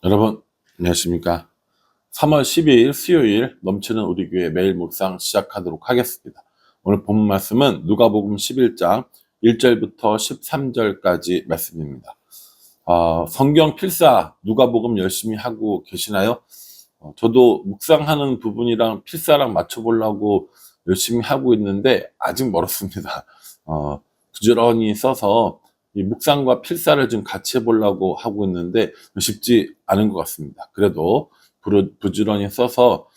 여러분 안녕하십니까. 3월 12일 수요일 넘치는 우리 교회 매일 묵상 시작하도록 하겠습니다. 오늘 본 말씀은 누가복음 11장 1절부터 13절까지 말씀입니다. 성경 필사 누가복음 열심히 하고 계시나요? 저도 묵상하는 부분이랑 필사랑 맞춰보려고 열심히 하고 있는데 아직 멀었습니다. 부지런히 써서 이 묵상과 필사를 좀 같이 해보려고 하고 있는데 쉽지 않은 것 같습니다. 그래도 부지런히 써서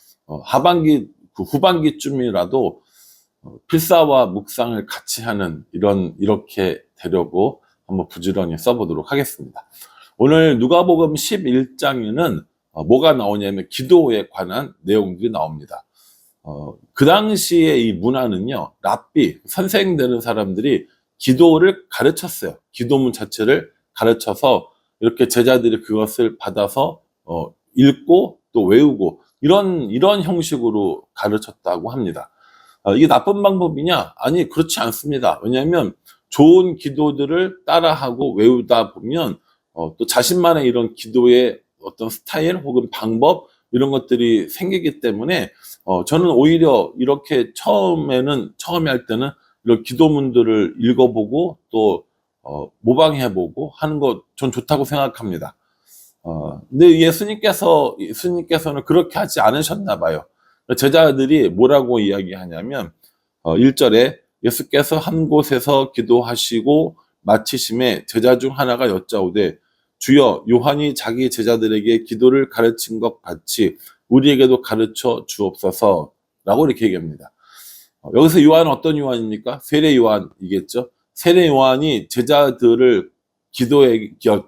하반기, 후반기쯤이라도 필사와 묵상을 같이 하는 이렇게 되려고 한번 부지런히 써보도록 하겠습니다. 오늘 누가복음 11장에는 뭐가 나오냐면 기도에 관한 내용들이 나옵니다. 그 당시에 이 문화는요, 랍비, 선생 되는 사람들이 기도를 가르쳤어요. 기도문 자체를 가르쳐서 이렇게 제자들이 그것을 받아서 읽고 또 외우고 이런 형식으로 가르쳤다고 합니다. 이게 나쁜 방법이냐? 아니, 그렇지 않습니다. 왜냐하면 좋은 기도들을 따라하고 외우다 보면 또 자신만의 이런 기도의 어떤 스타일 혹은 방법 이런 것들이 생기기 때문에 저는 오히려 이렇게 처음에 할 때는 이런 기도문들을 읽어보고 또 모방해보고 하는 거 전 좋다고 생각합니다. 근데 예수님께서는 그렇게 하지 않으셨나 봐요. 제자들이 뭐라고 이야기하냐면 1절에 예수께서 한 곳에서 기도하시고 마치심에 제자 중 하나가 여짜오되 주여 요한이 자기 제자들에게 기도를 가르친 것 같이 우리에게도 가르쳐 주옵소서 라고 이렇게 얘기합니다. 여기서 요한은 어떤 요한입니까? 세례 요한이겠죠. 세례 요한이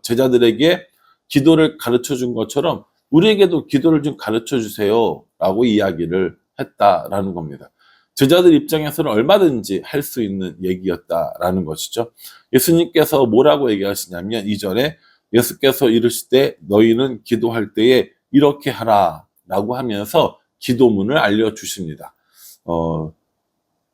제자들에게 기도를 가르쳐 준 것처럼 우리에게도 기도를 좀 가르쳐 주세요 라고 이야기를 했다라는 겁니다. 제자들 입장에서는 얼마든지 할 수 있는 얘기였다라는 것이죠. 예수님께서 뭐라고 얘기하시냐면 2절에 예수께서 이르시되 너희는 기도할 때에 이렇게 하라 라고 하면서 기도문을 알려주십니다.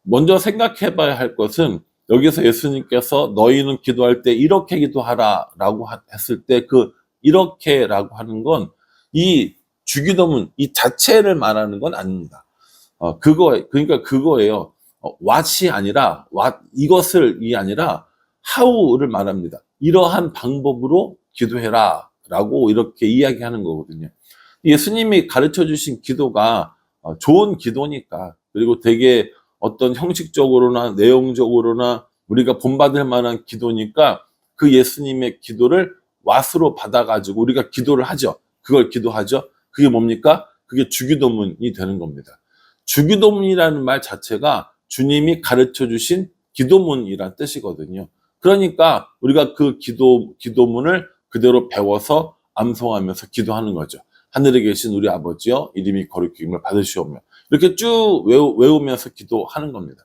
먼저 생각해 봐야 할 것은 여기서 예수님께서 너희는 기도할 때 이렇게 기도하라 라고 했을 때 그 이렇게 라고 하는 건 이 주기도문 이 자체를 말하는 건 아닙니다. 그러니까 그거예요. what이 아니라 이것을이 아니라 how를 말합니다. 이러한 방법으로 기도해라 라고 이렇게 이야기하는 거거든요. 예수님이 가르쳐 주신 기도가 좋은 기도니까, 그리고 되게 어떤 형식적으로나 내용적으로나 우리가 본받을 만한 기도니까 그 예수님의 기도를 왓으로 받아가지고 우리가 기도를 하죠. 그걸 기도하죠. 그게 뭡니까? 그게 주기도문이 되는 겁니다. 주기도문이라는 말 자체가 주님이 가르쳐 주신 기도문이란 뜻이거든요. 그러니까 우리가 그 기도문을 그대로 배워서 암송하면서 기도하는 거죠. 하늘에 계신 우리 아버지여 이름이 거룩히 받으시오며 이렇게 쭉 외우면서 기도하는 겁니다.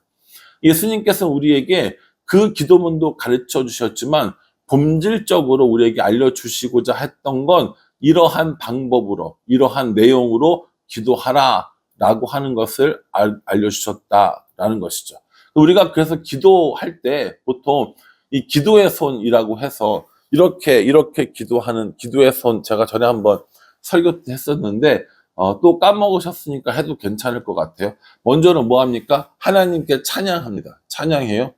예수님께서 우리에게 그 기도문도 가르쳐 주셨지만 본질적으로 우리에게 알려주시고자 했던 건 이러한 방법으로 이러한 내용으로 기도하라 라고 하는 것을 알려주셨다라는 것이죠. 우리가 그래서 기도할 때 보통 이 기도의 손이라고 해서 이렇게 기도하는 기도의 손, 제가 전에 한번 설교 때 했었는데 또 까먹으셨으니까 해도 괜찮을 것 같아요. 먼저는 뭐 합니까? 하나님께 찬양합니다. 찬양해요.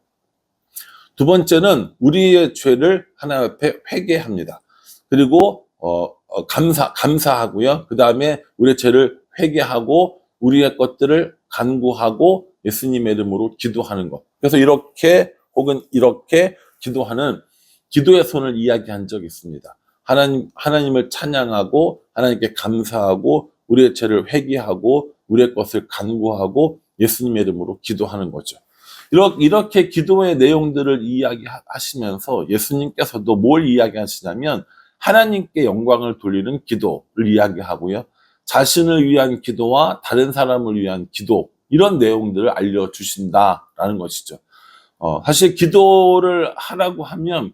두 번째는 우리의 죄를 하나님 앞에 회개합니다. 그리고 감사하고요. 그 다음에 우리의 죄를 회개하고 우리의 것들을 간구하고 예수님의 이름으로 기도하는 것. 그래서 이렇게 혹은 이렇게 기도하는 기도의 손을 이야기한 적이 있습니다. 하나님을 찬양하고 하나님께 감사하고 우리의 죄를 회개하고 우리의 것을 간구하고 예수님의 이름으로 기도하는 거죠. 이렇게 기도의 내용들을 이야기하시면서 예수님께서도 뭘 이야기하시냐면 하나님께 영광을 돌리는 기도를 이야기하고요. 자신을 위한 기도와 다른 사람을 위한 기도 이런 내용들을 알려주신다라는 것이죠. 사실 기도를 하라고 하면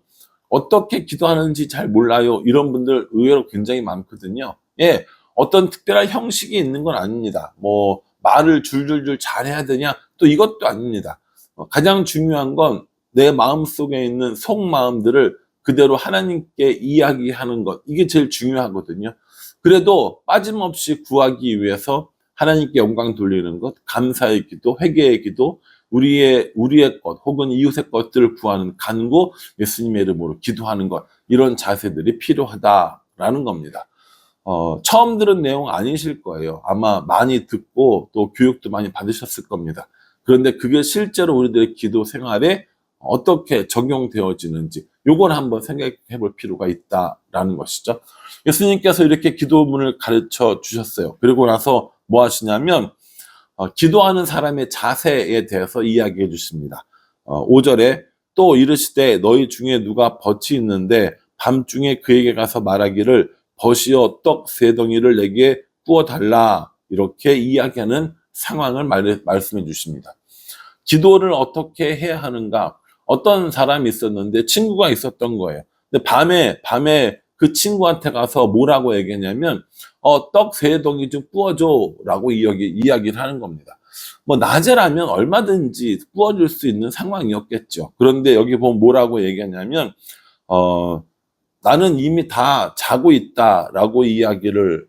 어떻게 기도하는지 잘 몰라요. 이런 분들 의외로 굉장히 많거든요. 예, 어떤 특별한 형식이 있는 건 아닙니다. 뭐 말을 줄줄줄 잘해야 되냐? 또 이것도 아닙니다. 가장 중요한 건 내 마음속에 있는 속마음들을 그대로 하나님께 이야기하는 것, 이게 제일 중요하거든요. 그래도 빠짐없이 구하기 위해서 하나님께 영광 돌리는 것, 감사의 기도, 회개의 기도, 우리의 것 혹은 이웃의 것들을 구하는 간구, 예수님의 이름으로 기도하는 것, 이런 자세들이 필요하다라는 겁니다. 처음 들은 내용 아니실 거예요. 아마 많이 듣고 또 교육도 많이 받으셨을 겁니다. 그런데 그게 실제로 우리들의 기도 생활에 어떻게 적용되어지는지 요걸 한번 생각해 볼 필요가 있다라는 것이죠. 예수님께서 이렇게 기도문을 가르쳐 주셨어요. 그리고 나서 뭐 하시냐면 기도하는 사람의 자세에 대해서 이야기해 주십니다. 5절에 또 이르시되 너희 중에 누가 벗이 있는데 밤중에 그에게 가서 말하기를 벗이여 떡 세 덩이를 내게 부어 달라, 이렇게 이야기하는 상황을 말씀해 주십니다. 기도를 어떻게 해야 하는가? 어떤 사람이 있었는데 친구가 있었던 거예요. 근데 밤에 그 친구한테 가서 뭐라고 얘기했냐면 떡 세 덩이 좀 부어줘라고 이야기를 하는 겁니다. 뭐 낮에라면 얼마든지 부어줄 수 있는 상황이었겠죠. 그런데 여기 보면 뭐라고 얘기하냐면 나는 이미 다 자고 있다라고 이야기를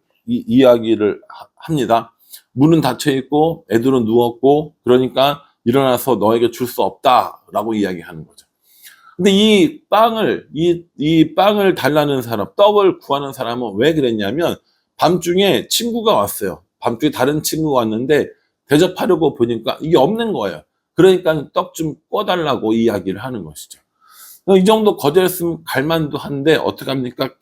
합니다. 문은 닫혀 있고 애들은 누웠고, 그러니까 일어나서 너에게 줄 수 없다라고 이야기하는 거죠. 근데 이 빵을 달라는 사람, 떡을 구하는 사람은 왜 그랬냐면 밤중에 친구가 왔어요. 밤중에 다른 친구가 왔는데 대접하려고 보니까 이게 없는 거예요. 그러니까 떡 좀 꿔달라고 이야기를 하는 것이죠. 이 정도 거절했으면 갈만도 한데 어떻게 합니까?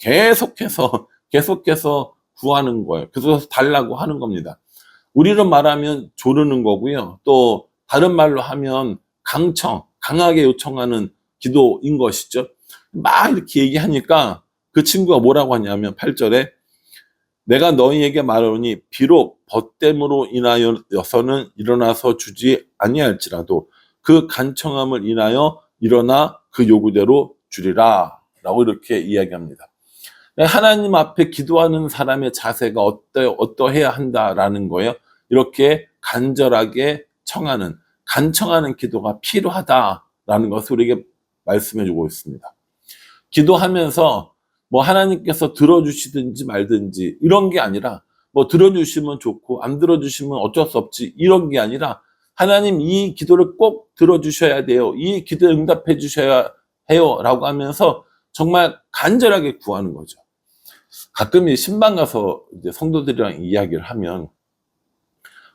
계속해서 구하는 거예요. 그래서 달라고 하는 겁니다. 우리로 말하면 조르는 거고요. 또 다른 말로 하면 강하게 요청하는 기도인 것이죠. 막 이렇게 얘기하니까 그 친구가 뭐라고 하냐면 8절에 내가 너희에게 말하노니 비록 벗됨으로 인하여서는 일어나서 주지 아니할지라도 그 간청함을 인하여 일어나 그 요구대로 주리라 라고 이렇게 이야기합니다. 하나님 앞에 기도하는 사람의 자세가 어떠해야 한다라는 거예요. 이렇게 간절하게 간청하는 기도가 필요하다라는 것을 우리에게 말씀해 주고 있습니다. 기도하면서 뭐 하나님께서 들어주시든지 말든지 이런 게 아니라, 뭐 들어주시면 좋고 안 들어주시면 어쩔 수 없지 이런 게 아니라, 하나님 이 기도를 꼭 들어주셔야 돼요, 이 기도에 응답해 주셔야 해요 라고 하면서 정말 간절하게 구하는 거죠. 가끔 이 신방 가서 이제 성도들이랑 이야기를 하면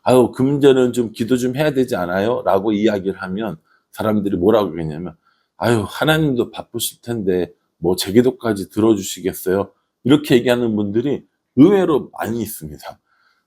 아유 그 문제는 좀 기도 좀 해야 되지 않아요? 라고 이야기를 하면 사람들이 뭐라고 그러냐면 아유 하나님도 바쁘실 텐데 뭐 제 기도까지 들어주시겠어요? 이렇게 얘기하는 분들이 의외로 많이 있습니다.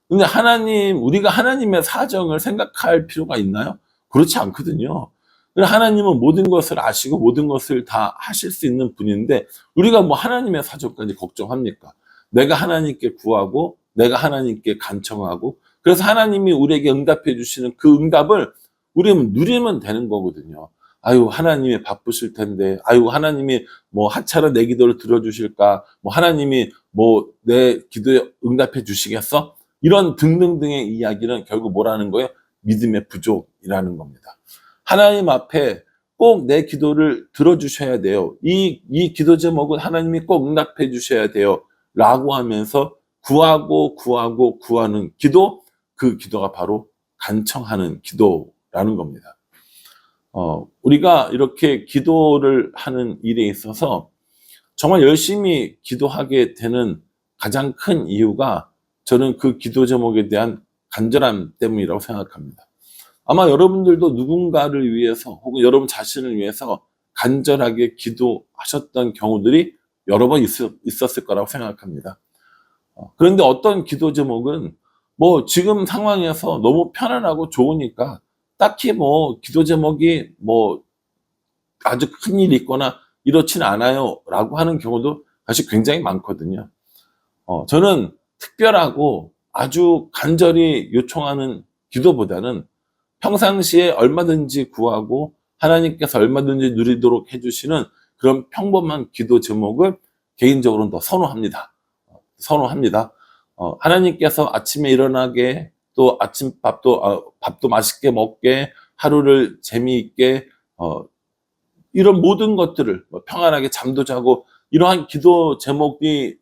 근데 우리가 하나님의 사정을 생각할 필요가 있나요? 그렇지 않거든요. 하나님은 모든 것을 아시고 모든 것을 다 하실 수 있는 분인데 우리가 뭐 하나님의 사정까지 걱정합니까? 내가 하나님께 구하고 내가 하나님께 간청하고, 그래서 하나님이 우리에게 응답해 주시는 그 응답을 우리는 누리면 되는 거거든요. 아유 하나님이 바쁘실 텐데, 아유 하나님이 뭐 하찮은 내 기도를 들어주실까, 뭐 하나님이 뭐 내 기도에 응답해 주시겠어? 이런 등등등의 이야기는 결국 뭐라는 거예요? 믿음의 부족이라는 겁니다. 하나님 앞에 꼭 내 기도를 들어주셔야 돼요. 이 기도 제목은 하나님이 꼭 응답해 주셔야 돼요 라고 하면서 구하는 기도, 그 기도가 바로 간청하는 기도라는 겁니다. 우리가 이렇게 기도를 하는 일에 있어서 정말 열심히 기도하게 되는 가장 큰 이유가 저는 그 기도 제목에 대한 간절함 때문이라고 생각합니다. 아마 여러분들도 누군가를 위해서 혹은 여러분 자신을 위해서 간절하게 기도하셨던 경우들이 여러 번 있었을 거라고 생각합니다. 그런데 어떤 기도 제목은 뭐 지금 상황에서 너무 편안하고 좋으니까 딱히 뭐 기도 제목이 뭐 아주 큰 일이 있거나 이렇지는 않아요 라고 하는 경우도 사실 굉장히 많거든요. 저는 특별하고 아주 간절히 요청하는 기도보다는 평상시에 얼마든지 구하고 하나님께서 얼마든지 누리도록 해주시는 그런 평범한 기도 제목을 개인적으로는 더 선호합니다. 하나님께서 아침에 일어나게, 또 아침밥도 밥도 맛있게 먹게, 하루를 재미있게 이런 모든 것들을 뭐 평안하게 잠도 자고 이러한 기도 제목이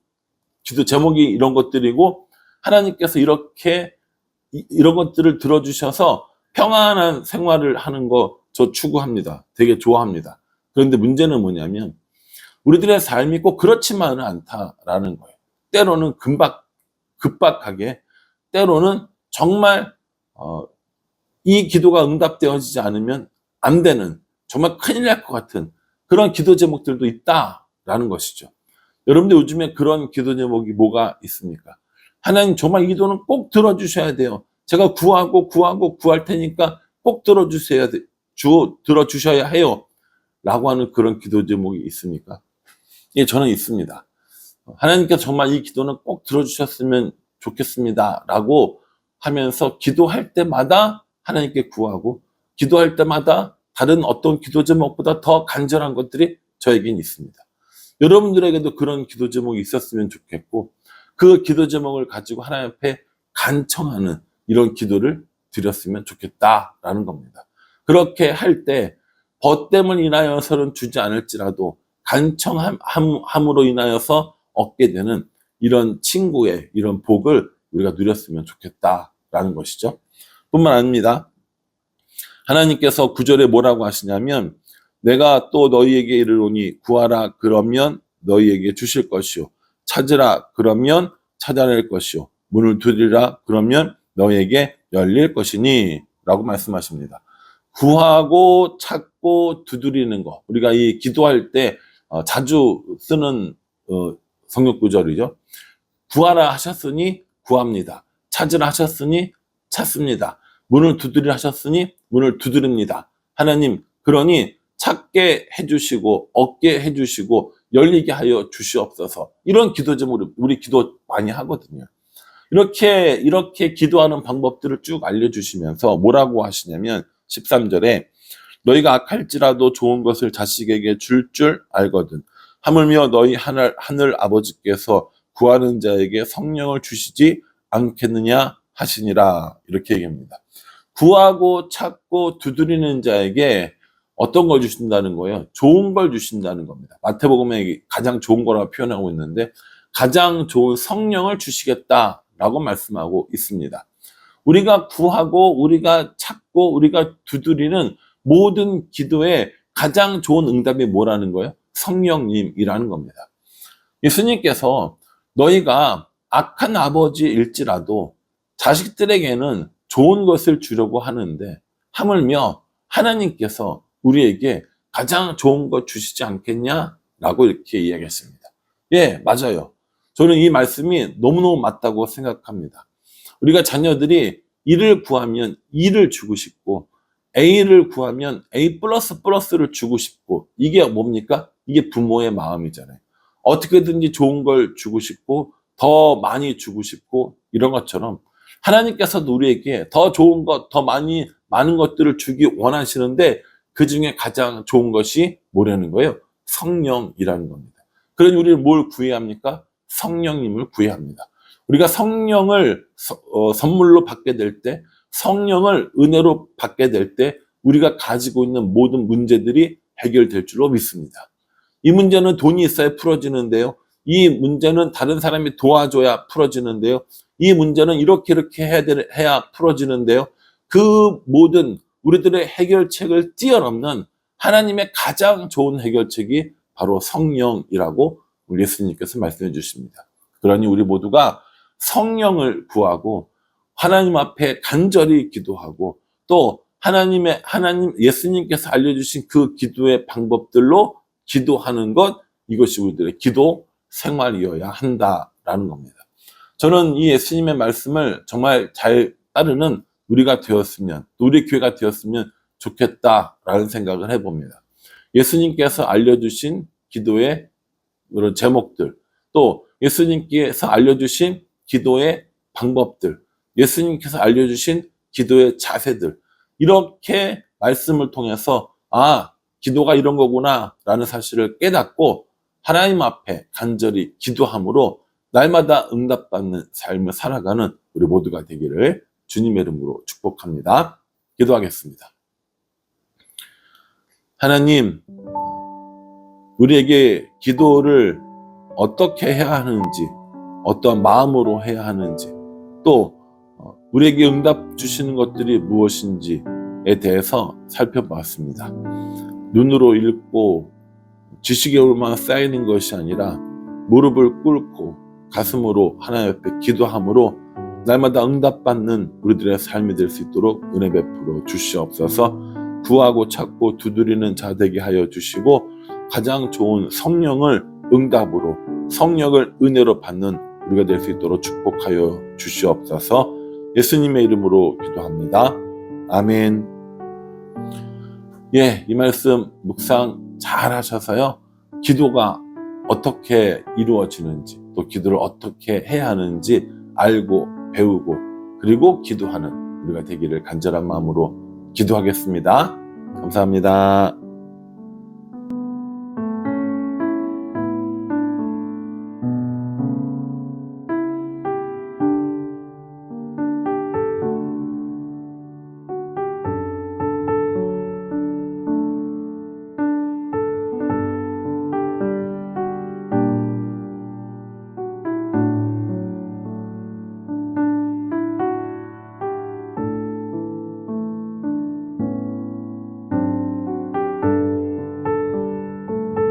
이런 것들이고, 하나님께서 이렇게 이런 것들을 들어주셔서 평안한 생활을 하는 거 저 추구합니다. 되게 좋아합니다. 그런데 문제는 뭐냐면 우리들의 삶이 꼭 그렇지만은 않다라는 거예요. 때로는 급박하게, 때로는 정말 이 기도가 응답되어지지 않으면 안 되는, 정말 큰일 날 것 같은 그런 기도 제목들도 있다라는 것이죠. 여러분들 요즘에 그런 기도 제목이 뭐가 있습니까? 하나님 정말 이 기도는 꼭 들어주셔야 돼요. 제가 구할 테니까 꼭 들어주셔야 해요. 라고 하는 그런 기도 제목이 있습니까? 예, 저는 있습니다. 하나님께서 정말 이 기도는 꼭 들어주셨으면 좋겠습니다. 라고 하면서 기도할 때마다 하나님께 구하고, 기도할 때마다 다른 어떤 기도 제목보다 더 간절한 것들이 저에겐 있습니다. 여러분들에게도 그런 기도 제목이 있었으면 좋겠고, 그 기도 제목을 가지고 하나님 앞에 간청하는 이런 기도를 드렸으면 좋겠다라는 겁니다. 그렇게 할 때 벗됨을 인하여서는 주지 않을지라도 간청함으로 인하여서 얻게 되는 이런 친구의 이런 복을 우리가 누렸으면 좋겠다라는 것이죠. 뿐만 아닙니다. 하나님께서 9절에 뭐라고 하시냐면, 내가 또 너희에게 이르노니 구하라 그러면 너희에게 주실 것이요, 찾으라 그러면 찾아낼 것이요, 문을 두드리라 그러면 너희에게 열릴 것이니 라고 말씀하십니다. 구하고 찾고 두드리는 거, 우리가 이 기도할 때 자주 쓰는 성경 구절이죠. 구하라 하셨으니 구합니다. 찾으라 하셨으니 찾습니다. 문을 두드리라 하셨으니 문을 두드립니다. 하나님, 그러니 찾게 해주시고 얻게 해주시고 열리게 하여 주시옵소서. 이런 기도 제목을 우리 기도 많이 하거든요. 이렇게 기도하는 방법들을 쭉 알려주시면서 뭐라고 하시냐면 13절에 너희가 악할지라도 좋은 것을 자식에게 줄 알거든 하물며 너희 하늘 아버지께서 구하는 자에게 성령을 주시지 않겠느냐 하시니라. 이렇게 얘기합니다. 구하고 찾고 두드리는 자에게 어떤 걸 주신다는 거예요? 좋은 걸 주신다는 겁니다. 마태복음에 가장 좋은 거라고 표현하고 있는데, 가장 좋은 성령을 주시겠다라고 말씀하고 있습니다. 우리가 구하고 우리가 찾고 우리가 두드리는 모든 기도에 가장 좋은 응답이 뭐라는 거예요? 성령님이라는 겁니다. 예수님께서 너희가 악한 아버지일지라도 자식들에게는 좋은 것을 주려고 하는데 하물며 하나님께서 우리에게 가장 좋은 것 주시지 않겠냐라고 이렇게 이야기했습니다. 예, 맞아요. 저는 이 말씀이 너무너무 맞다고 생각합니다. 우리가 자녀들이 일을 구하면 일을 주고 싶고, A를 구하면 A 플러스를 주고 싶고, 이게 뭡니까? 이게 부모의 마음이잖아요. 어떻게든지 좋은 걸 주고 싶고 더 많이 주고 싶고, 이런 것처럼 하나님께서도 우리에게 더 좋은 것, 더 많은 것들을 주기 원하시는데, 그 중에 가장 좋은 것이 뭐라는 거예요? 성령이라는 겁니다. 그러니 우리는 뭘 구해야 합니까? 성령님을 구해야 합니다. 우리가 성령을 선물로 받게 될 때, 성령을 은혜로 받게 될 때 우리가 가지고 있는 모든 문제들이 해결될 줄로 믿습니다. 이 문제는 돈이 있어야 풀어지는데요. 이 문제는 다른 사람이 도와줘야 풀어지는데요. 이 문제는 이렇게 해야 풀어지는데요. 그 모든 우리들의 해결책을 뛰어넘는 하나님의 가장 좋은 해결책이 바로 성령이라고 우리 예수님께서 말씀해 주십니다. 그러니 우리 모두가 성령을 구하고 하나님 앞에 간절히 기도하고, 또 예수님께서 알려주신 그 기도의 방법들로 기도하는 것, 이것이 우리들의 기도 생활이어야 한다라는 겁니다. 저는 이 예수님의 말씀을 정말 잘 따르는 우리가 되었으면, 우리 교회가 되었으면 좋겠다라는 생각을 해봅니다. 예수님께서 알려주신 기도의 그런 제목들, 또 예수님께서 알려주신 기도의 방법들, 예수님께서 알려주신 기도의 자세들, 이렇게 말씀을 통해서 기도가 이런 거구나 라는 사실을 깨닫고 하나님 앞에 간절히 기도함으로 날마다 응답받는 삶을 살아가는 우리 모두가 되기를 주님의 이름으로 축복합니다. 기도하겠습니다. 하나님, 우리에게 기도를 어떻게 해야 하는지, 어떤 마음으로 해야 하는지, 또 우리에게 응답 주시는 것들이 무엇인지에 대해서 살펴봤습니다. 눈으로 읽고 지식으로만 쌓이는 것이 아니라 무릎을 꿇고 가슴으로 하나님 앞에 기도함으로 날마다 응답받는 우리들의 삶이 될 수 있도록 은혜 베풀어 주시옵소서. 구하고 찾고 두드리는 자 되게 하여 주시고, 가장 좋은 성령을 응답으로, 성령을 은혜로 받는 우리가 될 수 있도록 축복하여 주시옵소서. 예수님의 이름으로 기도합니다. 아멘. 이 말씀 묵상 잘 하셔서요, 기도가 어떻게 이루어지는지, 또 기도를 어떻게 해야 하는지 알고 배우고, 그리고 기도하는 우리가 되기를 간절한 마음으로 기도하겠습니다. 감사합니다.